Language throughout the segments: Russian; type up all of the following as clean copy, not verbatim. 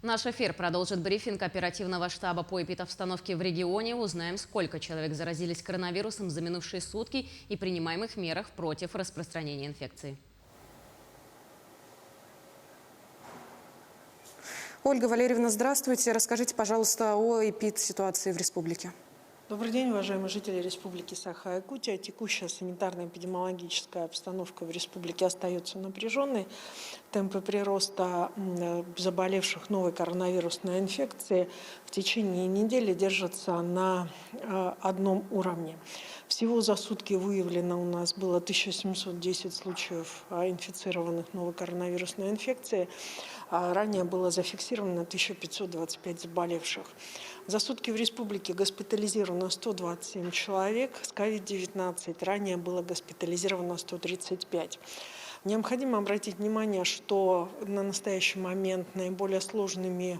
Наш эфир продолжит брифинг оперативного штаба по эпидобстановке в регионе. Узнаем, сколько человек заразились коронавирусом за минувшие сутки и принимаемых мерах против распространения инфекции. Ольга Валерьевна, здравствуйте. Расскажите, пожалуйста, о эпид-ситуации в республике. Добрый день, уважаемые жители Республики Саха-Якутия. Текущая санитарно-эпидемиологическая обстановка в республике остается напряженной. Темпы прироста заболевших новой коронавирусной инфекцией в течение недели держатся на одном уровне. Всего за сутки выявлено у нас было 1710 случаев инфицированных новой коронавирусной инфекцией. Ранее было зафиксировано 1525 заболевших. За сутки в республике госпитализировано 127 человек с COVID-19. Ранее было госпитализировано 135. Необходимо обратить внимание, что на настоящий момент наиболее сложными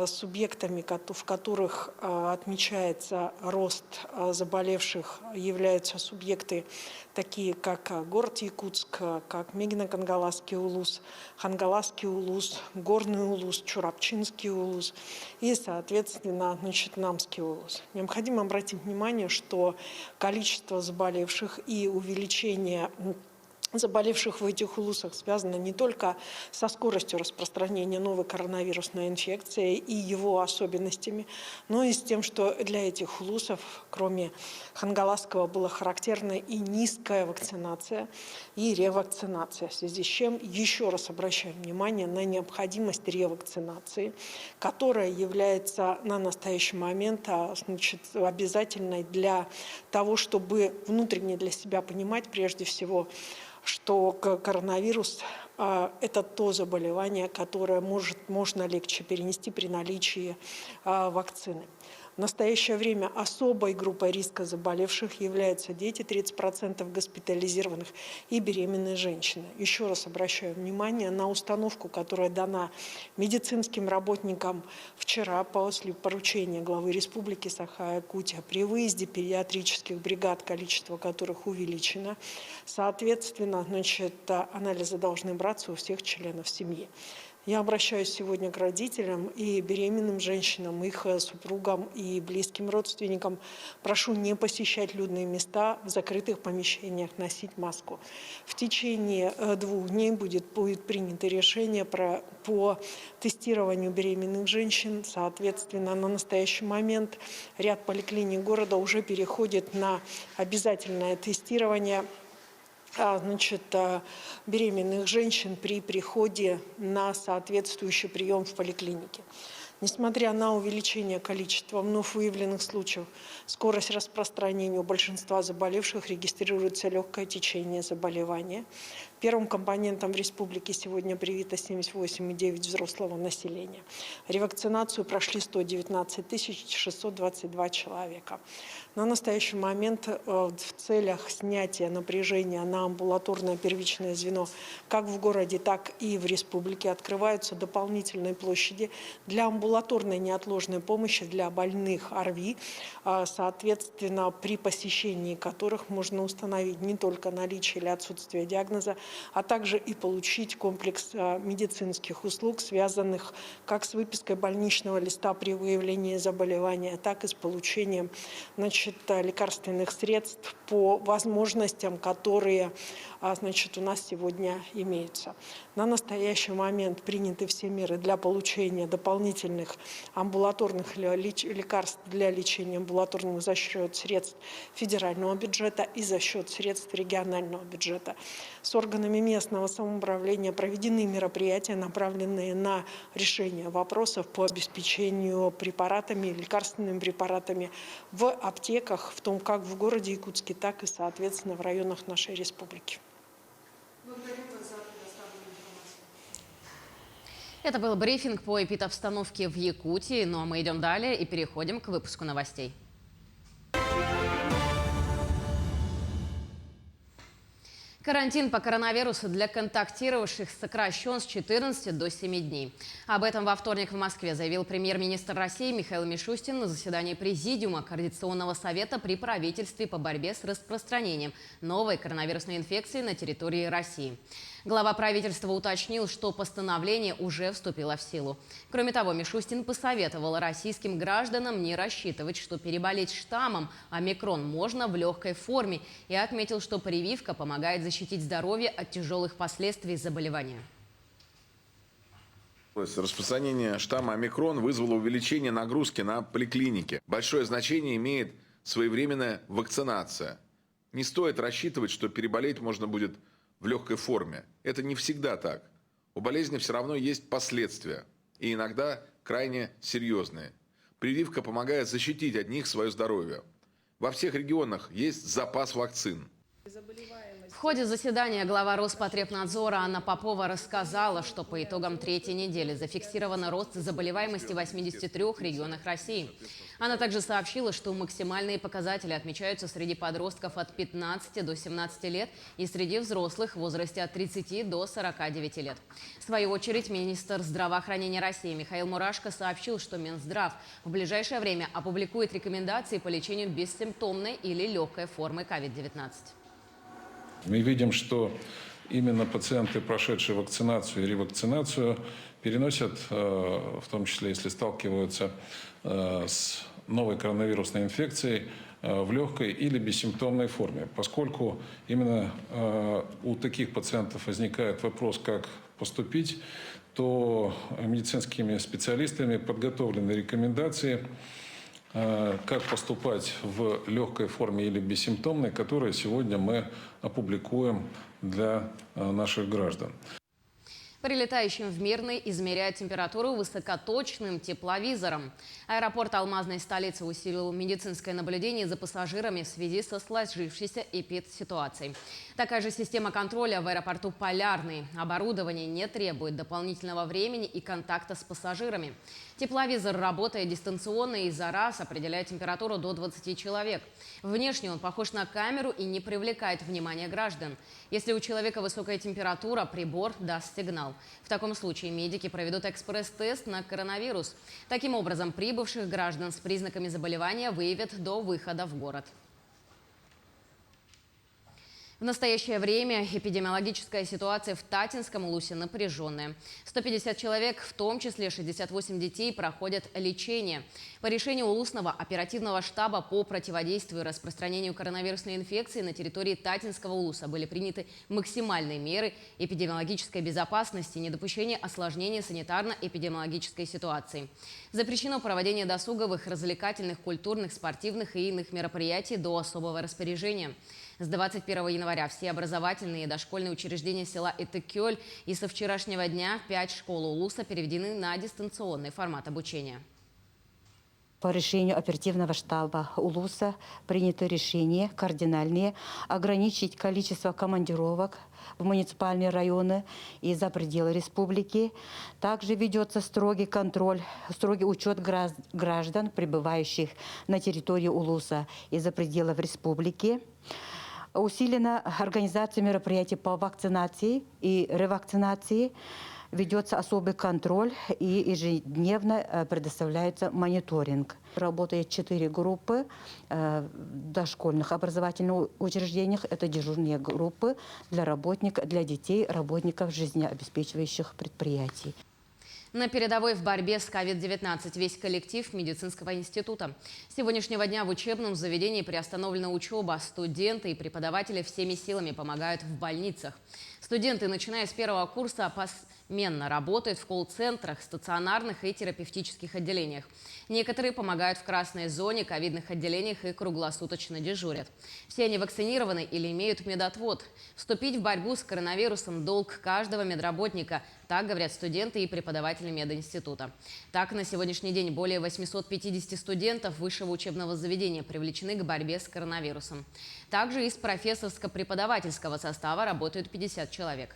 субъектами, в которых отмечается рост заболевших, являются субъекты такие, как город Якутск, как Мегино-Кангаласский улус, Хангаласский улус, Горный улус, Чурапчинский улус и, соответственно, Намский улус. Необходимо обратить внимание, что количество заболевших и увеличение заболевших в этих улусах связано не только со скоростью распространения новой коронавирусной инфекции и его особенностями, но и с тем, что для этих улусов, кроме Хангаласского, была характерна и низкая вакцинация, и ревакцинация, в связи с чем еще раз обращаем внимание на необходимость ревакцинации, которая является на настоящий момент обязательной для того, чтобы внутренне для себя понимать прежде всего, что коронавирус – это то заболевание, которое можно легче перенести при наличии вакцины. В настоящее время особой группой риска заболевших являются дети, 30% госпитализированных, и беременные женщины. Еще раз обращаю внимание на установку, которая дана медицинским работникам вчера после поручения главы Республики Саха-Якутия при выезде педиатрических бригад, количество которых увеличено. Соответственно, анализы должны браться у всех членов семьи. Я обращаюсь сегодня к родителям и беременным женщинам, их супругам и близким родственникам. Прошу не посещать людные места, в закрытых помещениях носить маску. В течение 2 дней будет принято решение по тестированию беременных женщин. Соответственно, на настоящий момент ряд поликлиник города уже переходит на обязательное тестирование беременных женщин при приходе на соответствующий прием в поликлинике. Несмотря на увеличение количества вновь выявленных случаев, скорость распространения у большинства заболевших регистрируется легкое течение заболевания. Первым компонентом в республике сегодня привито 78,9 взрослого населения. Ревакцинацию прошли 119 622 человека. На настоящий момент в целях снятия напряжения на амбулаторное первичное звено как в городе, так и в республике открываются дополнительные площади для амбулаторной неотложной помощи для больных ОРВИ, соответственно, при посещении которых можно установить не только наличие или отсутствие диагноза, а также и получить комплекс медицинских услуг, связанных как с выпиской больничного листа при выявлении заболевания, так и с получением лекарственных средств по возможностям, которые у нас сегодня имеются. На настоящий момент приняты все меры для получения дополнительных амбулаторных лекарств для лечения амбулаторных за счет средств федерального бюджета и за счет средств регионального бюджета. С органами местного самоуправления проведены мероприятия, направленные на решение вопросов по обеспечению препаратами, лекарственными препаратами в аптеках, в том как в городе Якутске, так и, соответственно, в районах нашей республики. Это был брифинг по эпидобстановке в Якутии. Ну а мы идем далее и переходим к выпуску новостей. Карантин по коронавирусу для контактировавших сокращен с 14 до 7 дней. Об этом во вторник в Москве заявил премьер-министр России Михаил Мишустин на заседании Президиума Координационного совета при правительстве по борьбе с распространением новой коронавирусной инфекции на территории России. Глава правительства уточнил, что постановление уже вступило в силу. Кроме того, Мишустин посоветовал российским гражданам не рассчитывать, что переболеть штаммом омикрон можно в легкой форме, и отметил, что прививка помогает защитить здоровье от тяжелых последствий заболевания. Распространение штамма омикрон вызвало увеличение нагрузки на поликлиники. Большое значение имеет своевременная вакцинация. Не стоит рассчитывать, что переболеть можно будет в легкой форме. Это не всегда так. У болезни все равно есть последствия, и иногда крайне серьезные. Прививка помогает защитить от них свое здоровье. Во всех регионах есть запас вакцин. В ходе заседания глава Роспотребнадзора Анна Попова рассказала, что по итогам третьей недели зафиксирован рост заболеваемости в 83 регионах России. Она также сообщила, что максимальные показатели отмечаются среди подростков от 15 до 17 лет и среди взрослых в возрасте от 30 до 49 лет. В свою очередь, министр здравоохранения России Михаил Мурашко сообщил, что Минздрав в ближайшее время опубликует рекомендации по лечению бессимптомной или легкой формы COVID-19. Мы видим, что именно пациенты, прошедшие вакцинацию и ревакцинацию, переносят, в том числе, если сталкиваются с новой коронавирусной инфекцией, в легкой или бессимптомной форме. Поскольку именно у таких пациентов возникает вопрос, как поступить, то медицинскими специалистами подготовлены рекомендации, как поступать в легкой форме или бессимптомной, которые сегодня мы опубликуем для наших граждан. Прилетающим в Мирный измеряют температуру высокоточным тепловизором. Аэропорт алмазной столицы усилил медицинское наблюдение за пассажирами в связи со сложившейся эпидситуацией. Такая же система контроля в аэропорту «Полярный». Оборудование не требует дополнительного времени и контакта с пассажирами. Тепловизор работает дистанционно и за раз определяет температуру до 20 человек. Внешне он похож на камеру и не привлекает внимания граждан. Если у человека высокая температура, прибор даст сигнал. В таком случае медики проведут экспресс-тест на коронавирус. Таким образом, прибывших граждан с признаками заболевания выявят до выхода в город. В настоящее время эпидемиологическая ситуация в Татинском Улусе напряженная. 150 человек, в том числе 68 детей, проходят лечение. По решению Улусного оперативного штаба по противодействию распространению коронавирусной инфекции на территории Татинского Улуса были приняты максимальные меры эпидемиологической безопасности и недопущения осложнения санитарно-эпидемиологической ситуации. Запрещено проводение досуговых, развлекательных, культурных, спортивных и иных мероприятий до особого распоряжения. С 21 января все образовательные и дошкольные учреждения села Этыкёль и со вчерашнего дня 5 школ Улуса переведены на дистанционный формат обучения. По решению оперативного штаба Улуса принято решение кардинальное ограничить количество командировок в муниципальные районы и за пределы республики. Также ведется строгий контроль, строгий учет граждан, прибывающих на территории Улуса и за пределов республики. Усилена организация мероприятий по вакцинации и ревакцинации. Ведется особый контроль и ежедневно предоставляется мониторинг. Работает 4 группы в дошкольных образовательных учреждениях. Это дежурные группы для детей, работников жизнеобеспечивающих предприятий. На передовой в борьбе с COVID-19 весь коллектив медицинского института. С сегодняшнего дня в учебном заведении приостановлена учеба. Студенты и преподаватели всеми силами помогают в больницах. Студенты, начиная с первого курса, посменно работают в колл-центрах, стационарных и терапевтических отделениях. Некоторые помогают в красной зоне, ковидных отделениях и круглосуточно дежурят. Все они вакцинированы или имеют медотвод. Вступить в борьбу с коронавирусом – долг каждого медработника. Так говорят студенты и преподаватели мединститута. Так, на сегодняшний день более 850 студентов высшего учебного заведения привлечены к борьбе с коронавирусом. Также из профессорско-преподавательского состава работают 50 человек.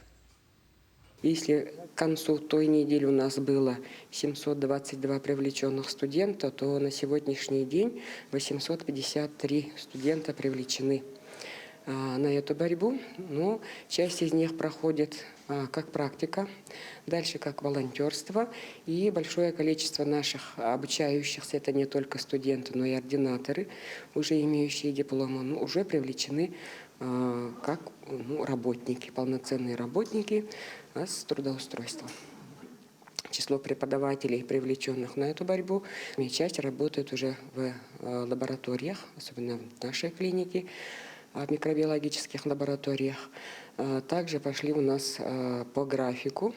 Если к концу той недели у нас было 722 привлеченных студента, то на сегодняшний день 853 студента привлечены на эту борьбу. Но часть из них проходит как практика, дальше как волонтерство. И большое количество наших обучающихся, это не только студенты, но и ординаторы, уже имеющие дипломы, уже привлечены как работники, полноценные работники с трудоустройством. Число преподавателей, привлеченных на эту борьбу, часть работает уже в лабораториях, особенно в нашей клинике, в микробиологических лабораториях. Также пошли у нас по графику,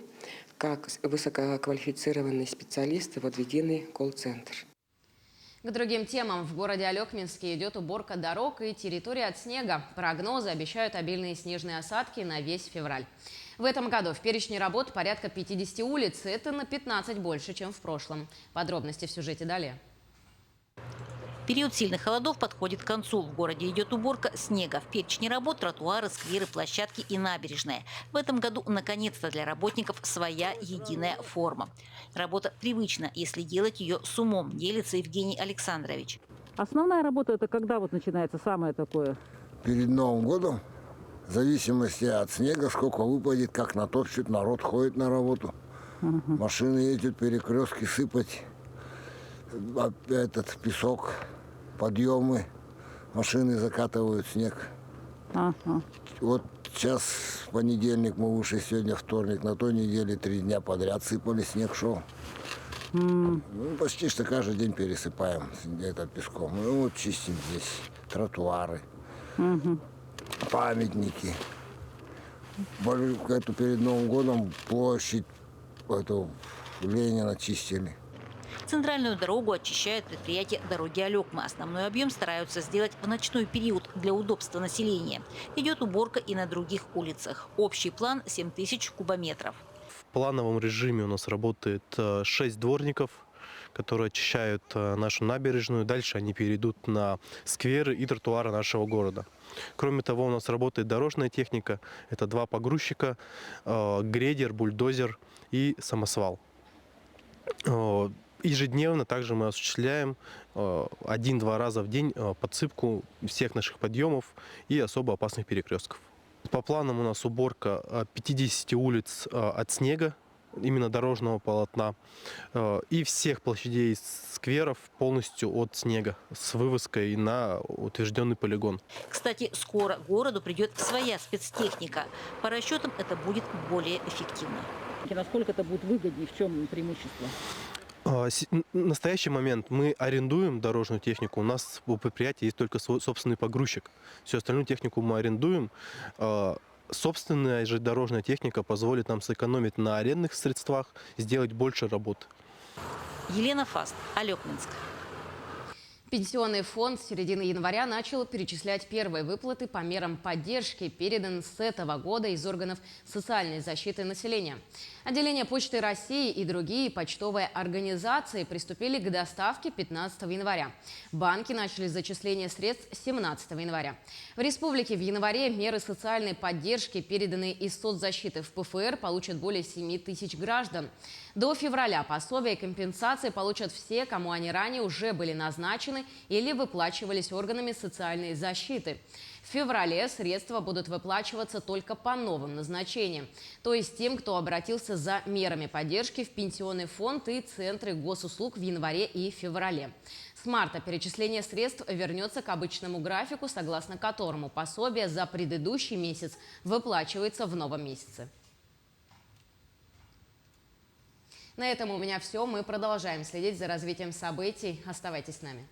как высококвалифицированные специалисты в отведенный колл-центр. К другим темам. В городе Алекминске идет уборка дорог и территории от снега. Прогнозы обещают обильные снежные осадки на весь февраль. В этом году в перечне работ порядка 50 улиц. Это на 15 больше, чем в прошлом. Подробности в сюжете далее. Период сильных холодов подходит к концу. В городе идет уборка снега. В перечне работ тротуары, скверы, площадки и набережные. В этом году наконец-то для работников своя единая форма. Работа привычна, если делать ее с умом, делится Евгений Александрович. Основная работа это когда вот начинается самое такое? Перед Новым годом, в зависимости от снега, сколько выпадет, как натопчут, народ ходит на работу. Машины ездят, перекрестки сыпать, этот песок, подъемы, машины закатывают снег. Вот сейчас понедельник, мы вышли, сегодня вторник, на той неделе 3 дня подряд сыпали, снег шел. Почти что каждый день пересыпаем этот песком. Вот чистим здесь тротуары, памятники. Эту перед Новым годом площадь эту Ленина чистили. Центральную дорогу очищают предприятия «Дороги Алекмы». Основной объем стараются сделать в ночной период для удобства населения. Идет уборка и на других улицах. Общий план – 7000 кубометров. В плановом режиме у нас работает 6 дворников, которые очищают нашу набережную. Дальше они перейдут на скверы и тротуары нашего города. Кроме того, у нас работает дорожная техника. Это 2 погрузчика, грейдер, бульдозер и самосвал. Ежедневно также мы осуществляем 1-2 раза в день подсыпку всех наших подъемов и особо опасных перекрестков. По планам у нас уборка 50 улиц от снега, именно дорожного полотна, и всех площадей скверов полностью от снега с вывозкой на утвержденный полигон. Кстати, скоро городу придет своя спецтехника. По расчетам это будет более эффективно. И насколько это будет выгоднее, в чем преимущество? В настоящий момент мы арендуем дорожную технику. У нас у предприятия есть только свой собственный погрузчик. Всю остальную технику мы арендуем. Собственная же дорожная техника позволит нам сэкономить на арендных средствах, сделать больше работы. Елена Фаст, Алекминск. Пенсионный фонд с середины января начал перечислять первые выплаты по мерам поддержки, передан с этого года из органов социальной защиты населения. Отделение Почты России и другие почтовые организации приступили к доставке 15 января. Банки начали зачисление средств 17 января. В республике в январе меры социальной поддержки, переданные из соцзащиты в ПФР, получат более 7 тысяч граждан. До февраля пособия и компенсации получат все, кому они ранее уже были назначены или выплачивались органами социальной защиты. В феврале средства будут выплачиваться только по новым назначениям, то есть тем, кто обратился за мерами поддержки в пенсионный фонд и центры госуслуг в январе и феврале. С марта перечисление средств вернется к обычному графику, согласно которому пособие за предыдущий месяц выплачивается в новом месяце. На этом у меня все. Мы продолжаем следить за развитием событий. Оставайтесь с нами.